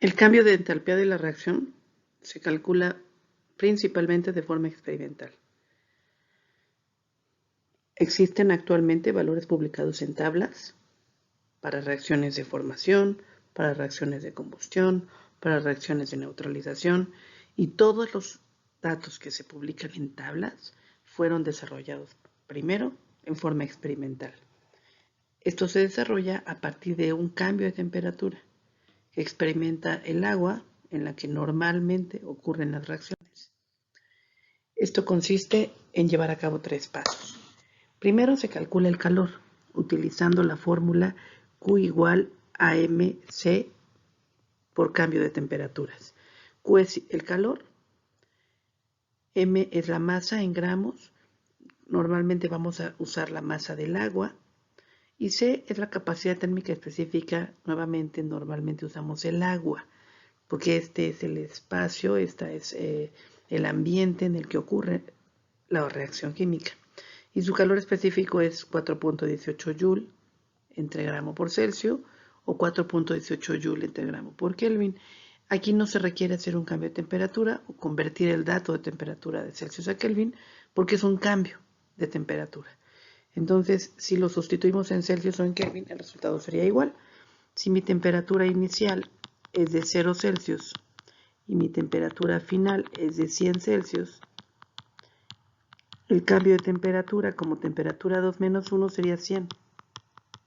El cambio de entalpía de la reacción se calcula principalmente de forma experimental. Existen actualmente valores publicados en tablas para reacciones de formación, para reacciones de combustión, para reacciones de neutralización, y todos los datos que se publican en tablas fueron desarrollados primero en forma experimental. Esto se desarrolla a partir de un cambio de temperatura que experimenta el agua en la que normalmente ocurren las reacciones. Esto consiste en llevar a cabo 3 pasos. Primero se calcula el calor utilizando la fórmula Q igual a mc por cambio de temperaturas. Q es el calor, M es la masa en gramos, normalmente vamos a usar la masa del agua, y C es la capacidad térmica específica, nuevamente normalmente usamos el agua, porque este es el espacio, este es el ambiente en el que ocurre la reacción química. Y su calor específico es 4.18 Joule entre gramo por Celsius o 4.18 Joule entre gramo por Kelvin. Aquí no se requiere hacer un cambio de temperatura o convertir el dato de temperatura de Celsius a Kelvin, porque es un cambio de temperatura. Entonces, si lo sustituimos en Celsius o en Kelvin, el resultado sería igual. Si mi temperatura inicial es de 0 Celsius y mi temperatura final es de 100 Celsius, el cambio de temperatura como temperatura 2 menos 1 sería 100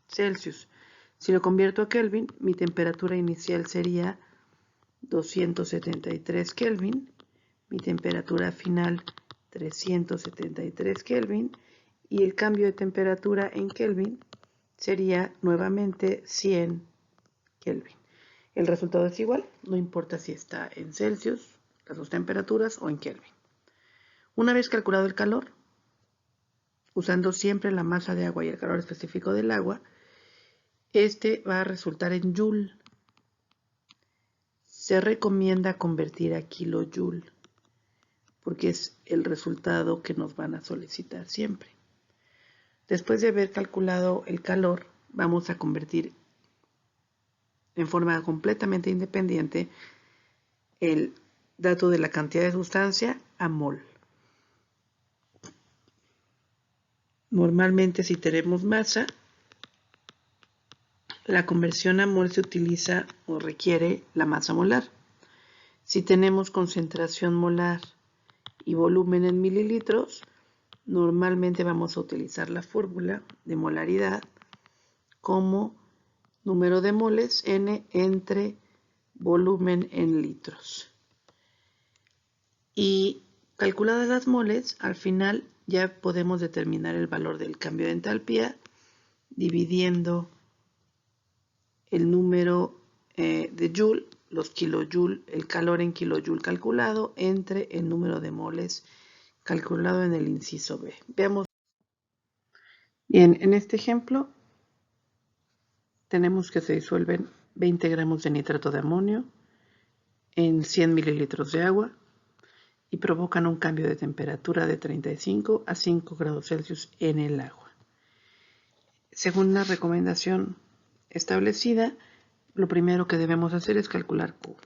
Celsius. Si lo convierto a Kelvin, mi temperatura inicial sería 273 Kelvin, mi temperatura final 373 Kelvin, y el cambio de temperatura en Kelvin sería nuevamente 100 Kelvin. El resultado es igual, no importa si está en Celsius, las dos temperaturas, o en Kelvin. Una vez calculado el calor, usando siempre la masa de agua y el calor específico del agua, este va a resultar en Joule. Se recomienda convertir a kilojoule, porque es el resultado que nos van a solicitar siempre. Después de haber calculado el calor, vamos a convertir en forma completamente independiente el dato de la cantidad de sustancia a mol. Normalmente, si tenemos masa, la conversión a mol se utiliza o requiere la masa molar. Si tenemos concentración molar y volumen en mililitros, normalmente vamos a utilizar la fórmula de molaridad como número de moles N entre volumen en litros. Y calculadas las moles, al final ya podemos determinar el valor del cambio de entalpía dividiendo el número de Joule, los kilojoule, el calor en kilojoule calculado, entre el número de moles calculado en el inciso B. Veamos. Bien, en este ejemplo tenemos que se disuelven 20 gramos de nitrato de amonio en 100 mililitros de agua y provocan un cambio de temperatura de 35 a 5 grados Celsius en el agua. Según la recomendación establecida, lo primero que debemos hacer es calcular Q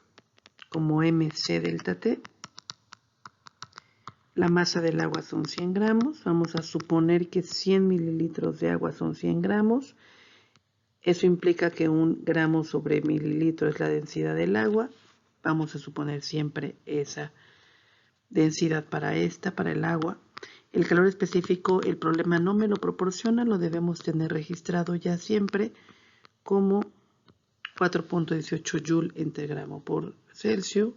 como mc delta T. La masa del agua son 100 gramos. Vamos a suponer que 100 mililitros de agua son 100 gramos. Eso implica que 1 gramo sobre mililitro es la densidad del agua. Vamos a suponer siempre esa densidad para el agua. El calor específico, el problema no me lo proporciona, lo debemos tener registrado ya siempre como 4.18 Joule entre gramo por Celsius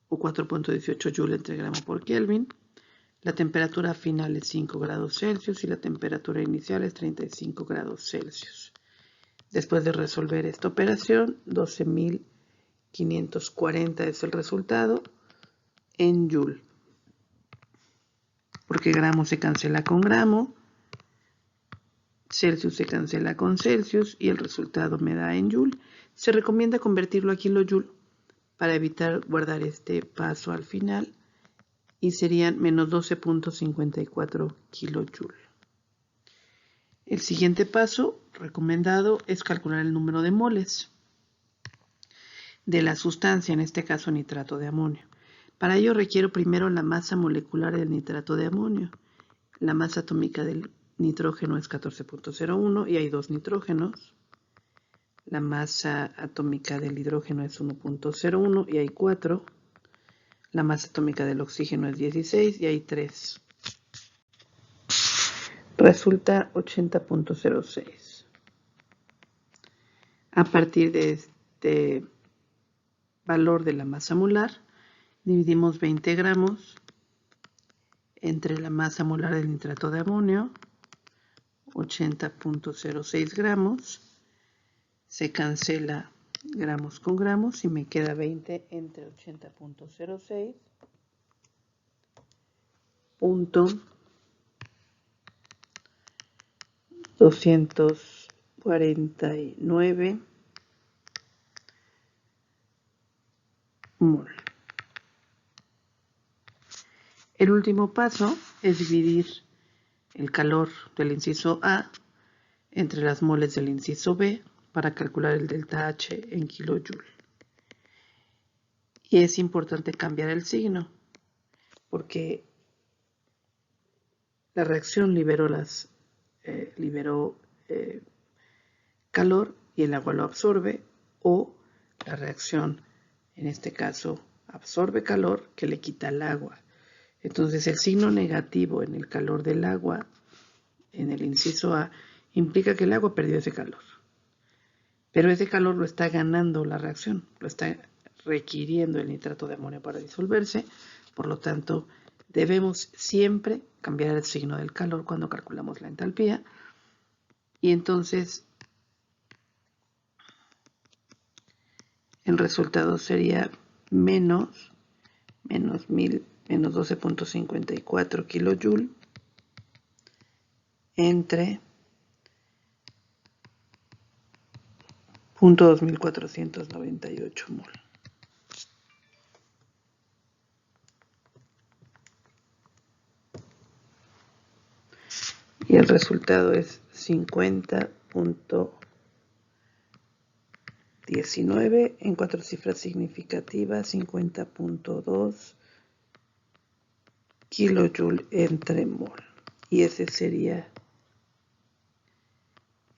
o 4.18 Joule entre gramo por Kelvin. La temperatura final es 5 grados Celsius y la temperatura inicial es 35 grados Celsius. Después de resolver esta operación, 12.540 es el resultado en Joule, porque gramo se cancela con gramo, Celsius se cancela con Celsius y el resultado me da en Joule. Se recomienda convertirlo a kilojoule para evitar guardar este paso al final y serían menos 12.54 kilojoule. El siguiente paso recomendado es calcular el número de moles. de la sustancia, en este caso nitrato de amonio. Para ello requiero primero la masa molecular del nitrato de amonio. La masa atómica del nitrógeno es 14.01 y hay 2 nitrógenos. La masa atómica del hidrógeno es 1.01 y hay 4. La masa atómica del oxígeno es 16 y hay 3. Resulta 80.06. A partir de este valor de la masa molar, dividimos 20 gramos entre la masa molar del nitrato de amonio, 80.06 gramos. Se cancela gramos con gramos y me queda 20 entre 80.06 punto 249 mol. El último paso es dividir el calor del inciso A entre las moles del inciso B para calcular el delta H en kilojoule. Y es importante cambiar el signo porque la reacción liberó calor y el agua lo absorbe, o la reacción, en este caso, absorbe calor que le quita el agua. Entonces el signo negativo en el calor del agua, en el inciso A, implica que el agua perdió ese calor. Pero ese calor lo está ganando la reacción, lo está requiriendo el nitrato de amonio para disolverse. Por lo tanto, debemos siempre cambiar el signo del calor cuando calculamos la entalpía. Y entonces el resultado sería menos 12.54 kilojoule entre 0.2498 mol. Y el resultado es 50.19 en 4 cifras significativas, 50.2 kilojoule entre mol. Y ese sería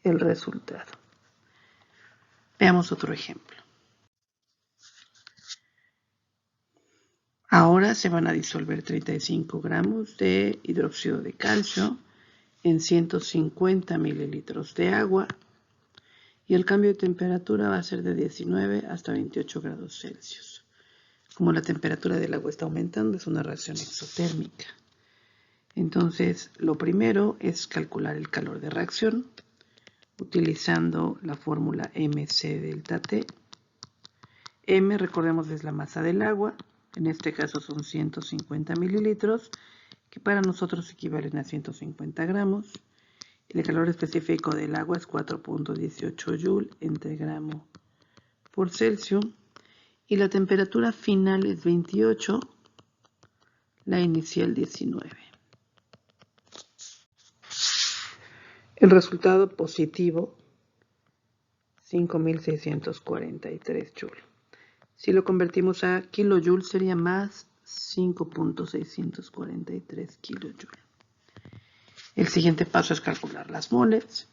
el resultado. Veamos otro ejemplo. Ahora se van a disolver 35 gramos de hidróxido de calcio en 150 mililitros de agua y el cambio de temperatura va a ser de 19 hasta 28 grados Celsius. Como la temperatura del agua está aumentando, es una reacción exotérmica. Entonces, lo primero es calcular el calor de reacción utilizando la fórmula MC delta T. M, recordemos, es la masa del agua. En este caso son 150 mililitros, que para nosotros equivalen a 150 gramos. El calor específico del agua es 4.18 joule entre gramo por Celsius. Y la temperatura final es 28, la inicial 19. El resultado positivo, 5.643 joule. Si lo convertimos a kilojoule sería más 5.643 kilojoule. El siguiente paso es calcular las moles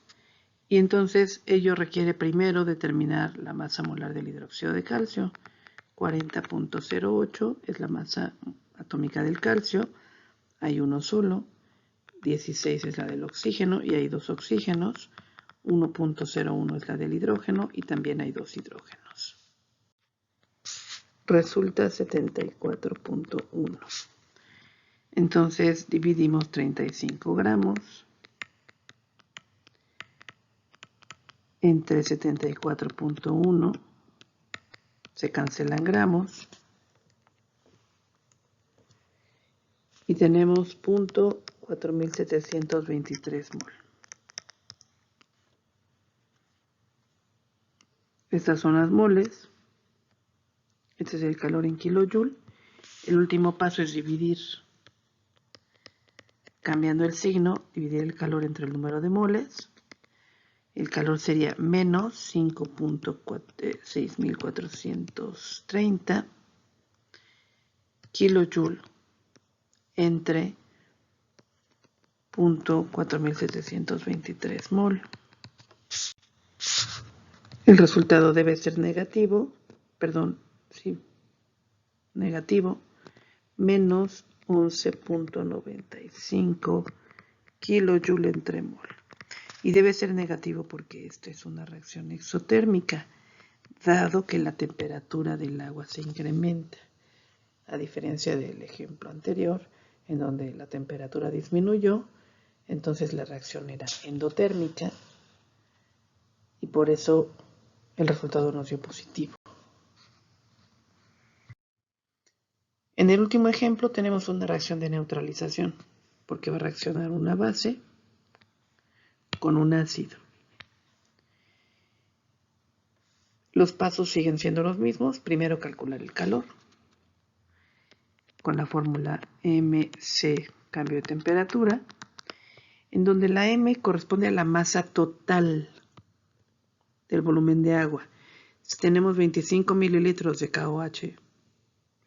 y entonces ello requiere primero determinar la masa molar del hidróxido de calcio. 40.08 es la masa atómica del calcio, hay uno solo. 16 es la del oxígeno y hay 2 oxígenos. 1.01 es la del hidrógeno y también hay 2 hidrógenos. Resulta 74.1. Entonces dividimos 35 gramos entre 74.1. Se cancelan gramos y tenemos 0.4723 mol. Estas son las moles. Este es el calor en kilojoule. El último paso es dividir, cambiando el signo, dividir el calor entre el número de moles. el calor sería menos 5.6430 kilojoule entre 0.4723 mol. El resultado debe ser negativo, menos 11.95 kilojoule entre mol. Y debe ser negativo porque esta es una reacción exotérmica, dado que la temperatura del agua se incrementa, a diferencia del ejemplo anterior, en donde la temperatura disminuyó, entonces la reacción era endotérmica, y por eso el resultado nos dio positivo. En el último ejemplo tenemos una reacción de neutralización, porque va a reaccionar una base con un ácido. Los pasos siguen siendo los mismos. Primero calcular el calor con la fórmula MC, cambio de temperatura, en donde la M corresponde a la masa total del volumen de agua. Si tenemos 25 mililitros de KOH,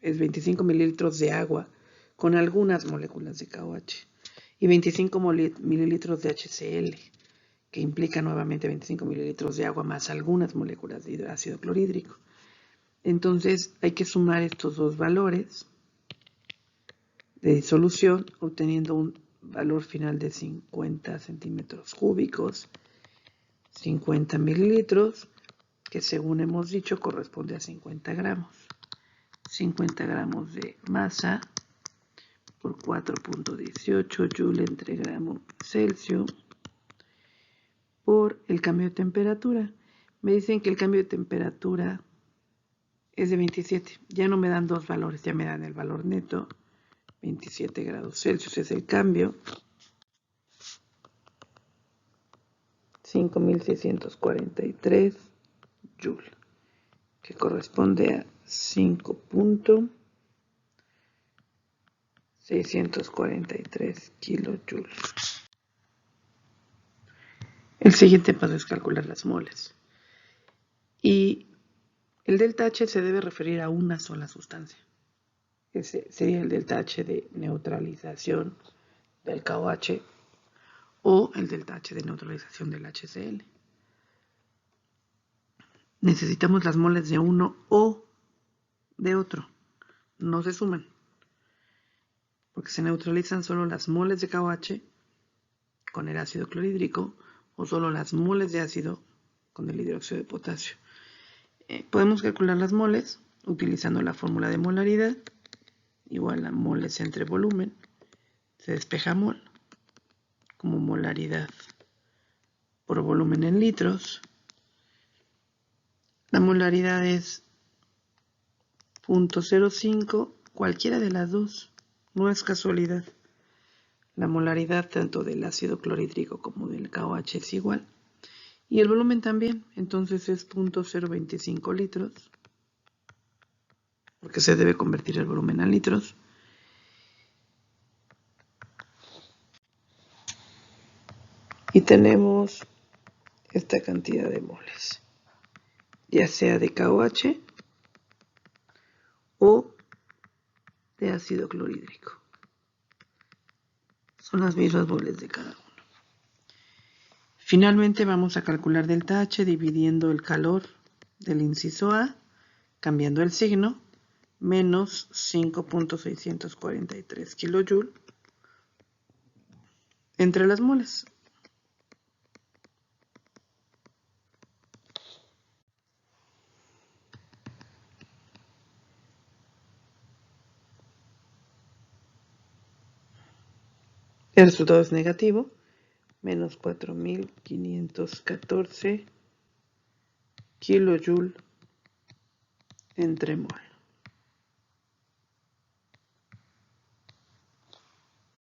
es 25 mililitros de agua con algunas moléculas de KOH y 25 mililitros de HCl, que implica nuevamente 25 mililitros de agua más algunas moléculas de ácido clorhídrico. Entonces hay que sumar estos dos valores de disolución, obteniendo un valor final de 50 centímetros cúbicos, 50 mililitros, que según hemos dicho corresponde a 50 gramos. 50 gramos de masa por 4.18 joule entre gramo Celsius por el cambio de temperatura. Me dicen que el cambio de temperatura es de 27. Ya no me dan dos valores, ya me dan el valor neto. 27 grados Celsius es el cambio. 5.643 joule, que corresponde a 5.643 kilojoules. El siguiente paso es calcular las moles. Y el delta H se debe referir a una sola sustancia. Ese sería el delta H de neutralización del KOH o el delta H de neutralización del HCl. Necesitamos las moles de uno o de otro. No se suman, porque se neutralizan solo las moles de KOH con el ácido clorhídrico o solo las moles de ácido con el hidróxido de potasio. Podemos calcular las moles utilizando la fórmula de molaridad, igual a moles entre volumen. Se despeja mol como molaridad por volumen en litros. La molaridad es 0.05, cualquiera de las dos, no es casualidad. La molaridad tanto del ácido clorhídrico como del KOH es igual. Y el volumen también, entonces es 0.025 litros, porque se debe convertir el volumen a litros. Y tenemos esta cantidad de moles, ya sea de KOH o de ácido clorhídrico. Son las mismas moles de cada uno. Finalmente vamos a calcular delta H dividiendo el calor del inciso A, cambiando el signo, menos 5.643 kilojoule entre las moles. El resultado es negativo, menos 4.514 kilojoule entre mol.